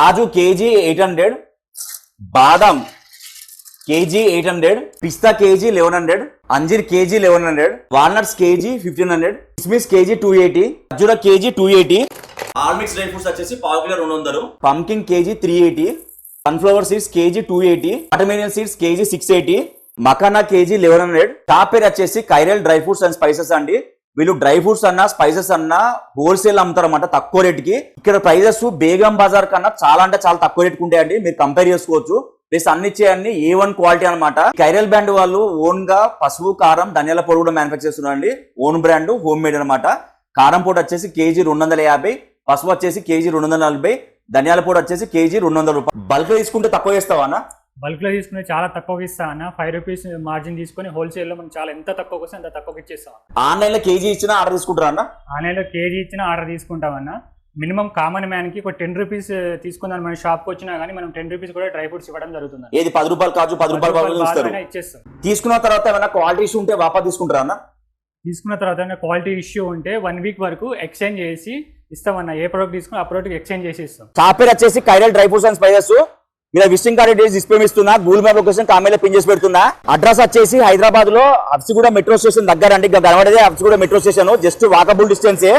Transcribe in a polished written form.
కాజు KG 800, బాదం KG 800, పిస్తా KG 1100, అంజీర్ KG 1100, walnuts KG 1500, కిస్మిస్ KG 280, ఖర్జూర కేజీ 280, ఆల్మిక్స్ డ్రై ఫ్రూట్స్ వచ్చేసి పావు kilo 200, pumpkin KG 380, sunflower seeds KG 280, watermelon seeds KG 680, makhana KG 1100. Top పేరు వచ్చేసి chiral dry fruits and spices అండి. వీళ్ళు డ్రై ఫ్రూట్స్ అన్నా స్పైసెస్ అన్నా హోల్సేల్ అమ్ముతారు అన్నమాట తక్కువ రేటుకి. ఇక్కడ ప్రైజెస్ బేగం బజార్ కన్నా చాలా అంటే చాలా తక్కువ రేటుకు ఉంటాయండి, మీరు కంపేర్ చేసుకోవచ్చు. ప్లస్ అన్ని ఇచ్చేయన్ని A1 క్వాలిటీ అనమాట. కైరల్ బ్రాండ్ వాళ్ళు ఓన్ గా పసుపు కారం ధనియాల పొడి కూడా మ్యానుఫ్యాక్చర్ చేస్తున్నారండి. ఓన్ బ్రాండ్ హోమ్ మేడ్ అనమాట. కారం పొడి వచ్చేసి కేజీ 250, పసుపు వచ్చేసి కేజీ 240, ధనియాల పొడి వచ్చేసి కేజీ 200 రూపాయలు. బల్క్ తీసుకుంటే తక్కువ చేస్తావా అన్న? బల్క్ లో తీసుకుని చాలా తక్కువకి ఇస్తా అన్న. 5 రూపీస్ మార్జిన్ తీసుకొని హోల్సేల్ లో మనం చాలా ఎంత తక్కువకి వస్తే అంత తక్కువకి ఇచ్చేస్తాం. ఆన్లైన్ లో కేజీ ఇచ్చినా ఆర్డర్ తీసుకుంటారా అన్న? ఆన్లైన్ లో కేజీ ఇచ్చినా ఆర్డర్ తీసుకుంటామన్న. మినిమం కామన్ మ్యాన్ కి ఒక 10 రూపీస్ తీసుకుందాం మన షాప్ కి వచ్చినా కానీ మనం 10 రూపీస్ కూడా డ్రై ఫ్రూట్స్ ఇవ్వడం జరుగుతుంది. ఏది 10 రూపాయలు కాజు 10 రూపాయలు ఇచ్చేస్తాం. తీసుకున్న తర్వాత ఏమైనా క్వాలిటీ ఇష్యూ ఉంటే వాపస్ తీసుకుంటారా అన్న? తీసుకున్న తర్వాత క్వాలిటీ ఇష్యూ ఉంటే 1 వీక్ వరకు ఎక్స్చేంజ్ చేసి ఇస్తామన్న. ఏ ప్రోడక్ట్ తీసుకుని ఆ ప్రోడక్ట్ ఎక్స్చేంజ్ చేసి ఇస్తాం. షాప్ పేరు వచ్చేసి chiral dry fruits and spices. ఇలా విజిటింగ్ కార్డ్ డీటెయిల్స్ డిస్ప్లే ఇస్తున్నా, Google map location comment pin చేసి పెడుతున్నా. అడ్రస్ వచ్చేసి హైదరాబాద్ లో హబ్సిగూడ మెట్రో స్టేషన్ దగ్గర అండి. ఇక్కడ కనబడేది Habsiguda metro station, just walkable డిస్టెన్సే.